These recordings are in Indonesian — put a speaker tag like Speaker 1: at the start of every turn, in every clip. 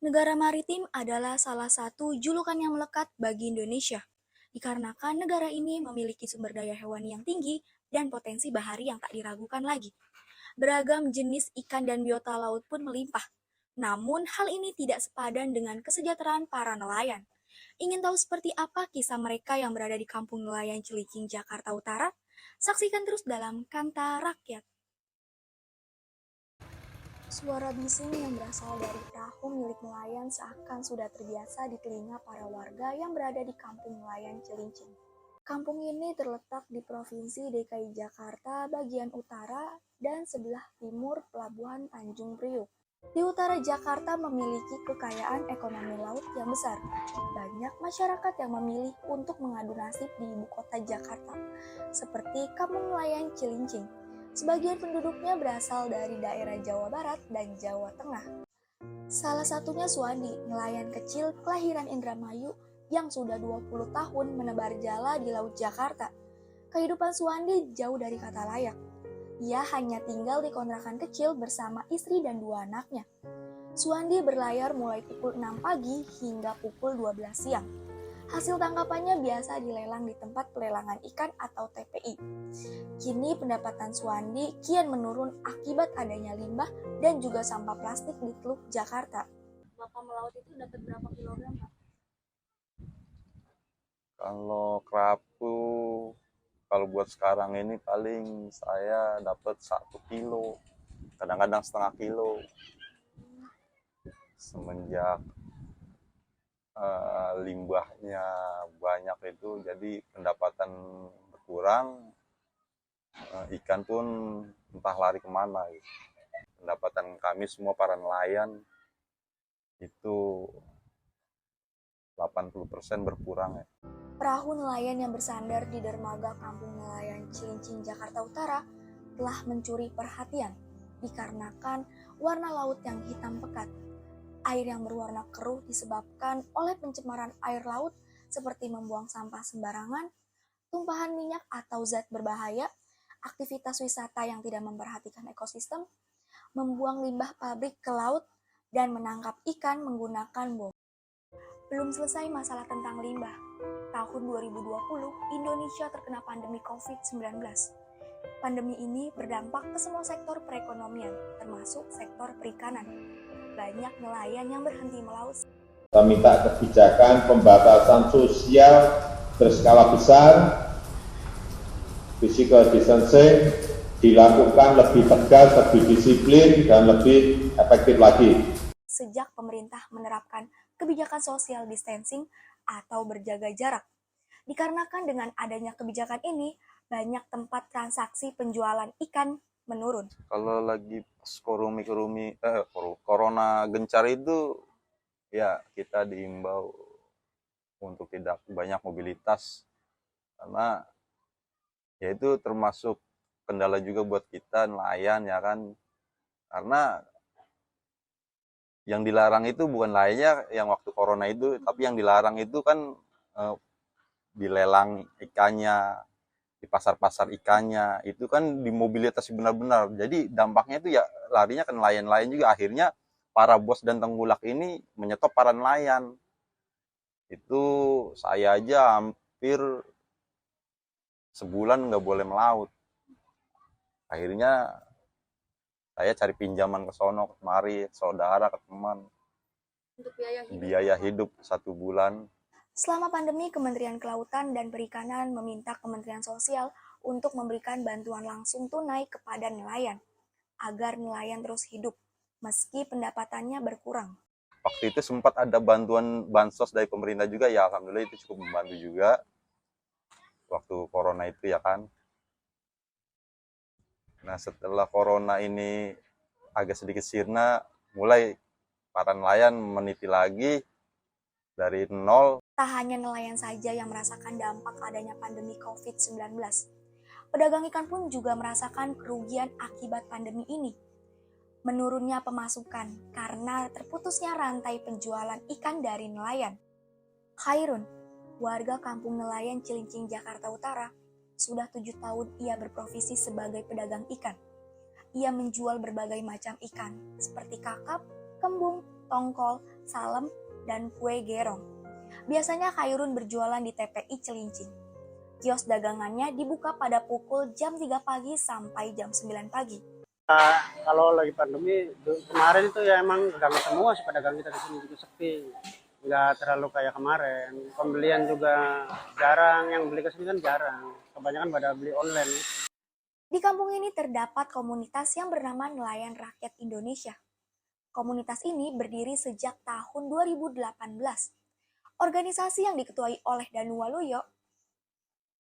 Speaker 1: Negara maritim adalah salah satu julukan yang melekat bagi Indonesia, dikarenakan negara ini memiliki sumber daya hewani yang tinggi dan potensi bahari yang tak diragukan lagi. Beragam jenis ikan dan biota laut pun melimpah. Namun, hal ini tidak sepadan dengan kesejahteraan para nelayan. Ingin tahu seperti apa kisah mereka yang berada di kampung nelayan Cilincing, Jakarta Utara? Saksikan terus dalam Kanta Rakyat. Suara bising yang berasal dari perahu milik nelayan seakan sudah terbiasa di telinga para warga yang berada di kampung nelayan Cilincing. Kampung ini terletak di Provinsi DKI Jakarta bagian utara dan sebelah timur Pelabuhan Tanjung Priok. Di utara Jakarta memiliki kekayaan ekonomi laut yang besar. Banyak masyarakat yang memilih untuk mengadu nasib di ibu kota Jakarta, seperti Kampung Nelayan Cilincing. Sebagian penduduknya berasal dari daerah Jawa Barat dan Jawa Tengah. Salah satunya Suwandi, nelayan kecil kelahiran Indramayu yang sudah 20 tahun menebar jala di Laut Jakarta. Kehidupan Suwandi jauh dari kata layak. Ia hanya tinggal di kontrakan kecil bersama istri dan 2 anaknya. Suwandi berlayar mulai pukul 6 pagi hingga pukul 12 siang. Hasil tangkapannya biasa dilelang di tempat pelelangan ikan atau TPI. Kini pendapatan Suwandi kian menurun akibat adanya limbah dan juga sampah plastik di Teluk Jakarta. Bapak melaut itu dapat berapa kilogram, Pak?
Speaker 2: Kalau kerapu, kalau buat sekarang ini paling saya dapat 1 kilo, kadang-kadang setengah kilo. Semenjak limbahnya banyak itu, jadi pendapatan berkurang, ikan pun entah lari kemana. Gitu. Pendapatan kami semua para nelayan itu 80% berkurang ya.
Speaker 1: Perahu nelayan yang bersandar di dermaga Kampung Nelayan Cilincing, Jakarta Utara telah mencuri perhatian dikarenakan warna laut yang hitam pekat. Air yang berwarna keruh disebabkan oleh pencemaran air laut seperti membuang sampah sembarangan, tumpahan minyak atau zat berbahaya, aktivitas wisata yang tidak memperhatikan ekosistem, membuang limbah pabrik ke laut, dan menangkap ikan menggunakan bom. Belum selesai masalah tentang limbah. Tahun 2020, Indonesia terkena pandemi COVID-19. Pandemi ini berdampak ke semua sektor perekonomian, termasuk sektor perikanan. Banyak nelayan yang berhenti melaut.
Speaker 3: Kita minta kebijakan pembatasan sosial berskala besar, physical distancing dilakukan lebih tegas, lebih disiplin, dan lebih efektif lagi.
Speaker 1: Sejak pemerintah menerapkan kebijakan social distancing atau berjaga jarak. Dikarenakan dengan adanya kebijakan ini, banyak tempat transaksi penjualan ikan menurun.
Speaker 2: Kalau lagi corona gencar itu, ya kita diimbau untuk tidak banyak mobilitas, karena ya itu termasuk kendala juga buat kita nelayan ya kan, karena yang dilarang itu bukan lainnya yang waktu corona itu, tapi yang dilarang itu kan dilelang ikannya, di pasar-pasar ikannya, itu kan dimobilitasi benar-benar. Jadi dampaknya itu ya larinya ke nelayan-nelayan juga. Akhirnya para bos dan tengkulak ini menyetop para nelayan. Itu saya aja hampir sebulan nggak boleh melaut. Akhirnya saya cari pinjaman ke sono, kemari, ke saudara, ke teman.
Speaker 1: Untuk
Speaker 2: biaya hidup 1 bulan.
Speaker 1: Selama pandemi, Kementerian Kelautan dan Perikanan meminta Kementerian Sosial untuk memberikan bantuan langsung tunai kepada nelayan, agar nelayan terus hidup, meski pendapatannya berkurang.
Speaker 2: Waktu itu sempat ada bantuan bansos dari pemerintah juga, ya alhamdulillah itu cukup membantu juga. Waktu corona itu ya kan. Nah setelah corona ini agak sedikit sirna, mulai para nelayan meniti lagi dari nol.
Speaker 1: Tak hanya nelayan saja yang merasakan dampak adanya pandemi COVID-19. Pedagang ikan pun juga merasakan kerugian akibat pandemi ini. Menurunnya pemasukan karena terputusnya rantai penjualan ikan dari nelayan. Khairun, warga kampung nelayan Cilincing, Jakarta Utara, sudah 7 tahun ia berprofesi sebagai pedagang ikan. Ia menjual berbagai macam ikan, seperti kakap, kembung, tongkol, salem, dan kue gerong. Biasanya Khairun berjualan di TPI Cilincing. Kios dagangannya dibuka pada pukul jam 3 pagi sampai jam 9 pagi.
Speaker 4: Kalau lagi pandemi kemarin itu ya emang gang semua sih, pedagang kita di sini juga sepi, nggak terlalu kayak kemarin. Pembelian juga jarang, yang beli ke sini kan jarang, kebanyakan pada beli online.
Speaker 1: Di kampung ini terdapat komunitas yang bernama Nelayan Rakyat Indonesia. Komunitas ini berdiri sejak tahun 2018. Organisasi yang diketuai oleh Danu Waluyo.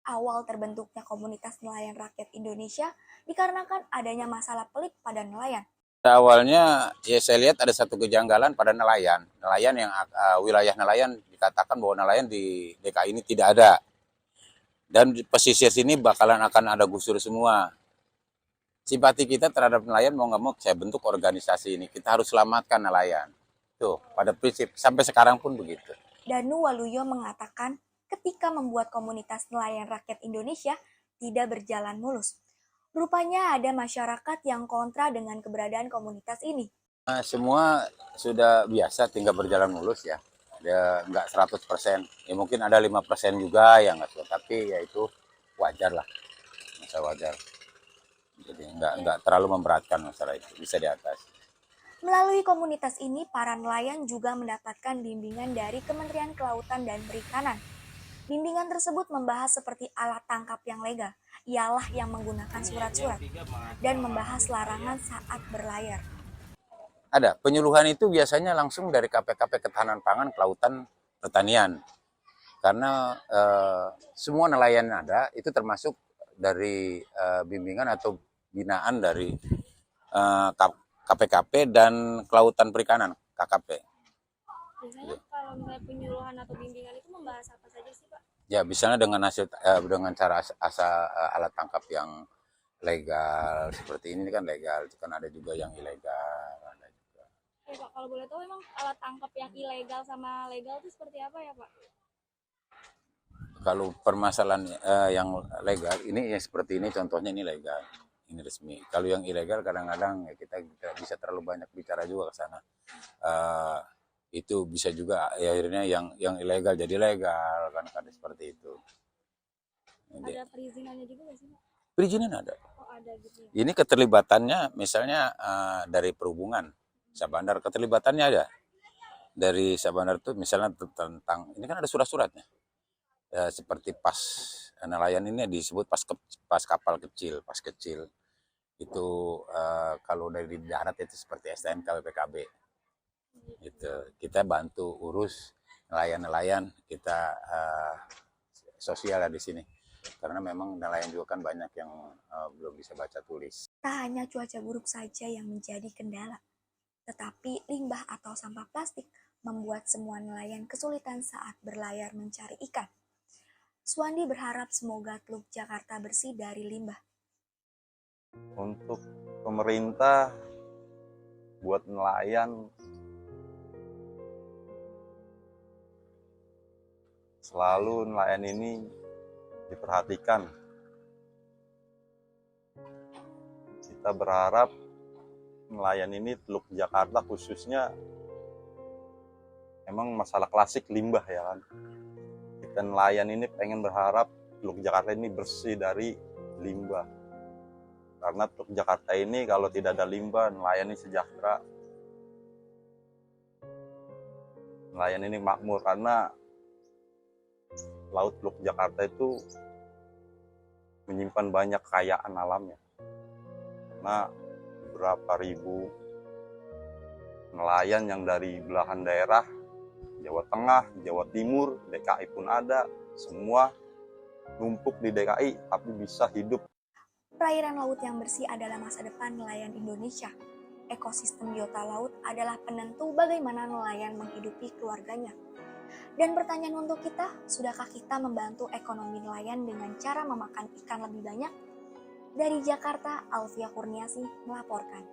Speaker 1: Awal terbentuknya komunitas Nelayan Rakyat Indonesia dikarenakan adanya masalah pelik pada nelayan.
Speaker 5: Awalnya ya saya lihat ada satu kejanggalan pada nelayan. Nelayan yang wilayah nelayan dikatakan bahwa nelayan di DKI ini tidak ada. Dan di pesisir sini bakalan akan ada gusur semua. Simpati kita terhadap nelayan mau nggak mau saya bentuk organisasi ini. Kita harus selamatkan nelayan. Tuh, pada prinsip sampai sekarang pun begitu.
Speaker 1: Danu Waluyo mengatakan ketika membuat komunitas Nelayan Rakyat Indonesia tidak berjalan mulus. Rupanya ada masyarakat yang kontra dengan keberadaan komunitas ini.
Speaker 5: Semua sudah biasa tinggal berjalan mulus ya. Dia nggak 100%. Ya mungkin ada 5% juga yang nggak suka. Tapi ya itu wajar lah. Masa wajar. Jadi nggak terlalu memberatkan masalah itu. Bisa diatasi.
Speaker 1: Melalui komunitas ini, para nelayan juga mendapatkan bimbingan dari Kementerian Kelautan dan Perikanan. Bimbingan tersebut membahas seperti alat tangkap yang legal, ialah yang menggunakan surat-surat, dan membahas larangan saat berlayar.
Speaker 5: Ada, penyuluhan itu biasanya langsung dari KPKP Ketahanan Pangan, Kelautan, Pertanian. Karena semua nelayan ada, itu termasuk dari bimbingan atau binaan dari KPKP dan Kelautan Perikanan, KKP.
Speaker 6: Biasanya kalau misalnya penyuluhan atau bimbingan itu membahas apa saja sih, Pak?
Speaker 5: Ya, misalnya dengan dengan cara alat tangkap yang legal seperti ini kan legal, itu kan ada juga yang ilegal, ada juga.
Speaker 6: Oke, Pak, kalau boleh tahu emang alat tangkap yang ilegal sama legal itu seperti apa ya, Pak?
Speaker 5: Kalau permasalahan yang legal ini ya seperti ini, contohnya ini legal, ini resmi. Kalau yang ilegal kadang-kadang ya kita tidak bisa terlalu banyak bicara juga ke sana. Itu bisa juga ya, akhirnya yang ilegal jadi legal kan seperti itu.
Speaker 6: Ada perizinannya juga nggak sih, Pak?
Speaker 5: Perizinan ada.
Speaker 6: Oh, ada gitu ya.
Speaker 5: Ini keterlibatannya misalnya dari perhubungan, Sabandar keterlibatannya ada. Dari Sabandar itu misalnya tentang ini kan ada surat-suratnya. Seperti pas nelayan ini disebut pas kapal kecil, pas kecil. Itu kalau dari darat itu seperti STNK, BPKB. Gitu. Kita bantu urus nelayan-nelayan, kita sosial di sini. Karena memang nelayan juga kan banyak yang belum bisa baca tulis.
Speaker 1: Tak hanya cuaca buruk saja yang menjadi kendala, tetapi limbah atau sampah plastik membuat semua nelayan kesulitan saat berlayar mencari ikan. Suwandi berharap semoga Teluk Jakarta bersih dari limbah.
Speaker 2: Untuk pemerintah, buat nelayan, selalu nelayan ini diperhatikan. Kita berharap nelayan ini, Teluk Jakarta khususnya, emang masalah klasik limbah ya kan. Kita nelayan ini pengen berharap Teluk Jakarta ini bersih dari limbah. Karena Teluk Jakarta ini kalau tidak ada limbah, nelayan ini sejahtera. Nelayan ini makmur karena Laut Teluk Jakarta itu menyimpan banyak kekayaan alamnya. Karena berapa ribu nelayan yang dari belahan daerah, Jawa Tengah, Jawa Timur, DKI pun ada, semua numpuk di DKI tapi bisa hidup.
Speaker 1: Perairan laut yang bersih adalah masa depan nelayan Indonesia. Ekosistem biota laut adalah penentu bagaimana nelayan menghidupi keluarganya. Dan pertanyaan untuk kita, sudahkah kita membantu ekonomi nelayan dengan cara memakan ikan lebih banyak? Dari Jakarta, Alfia Kurniasi melaporkan.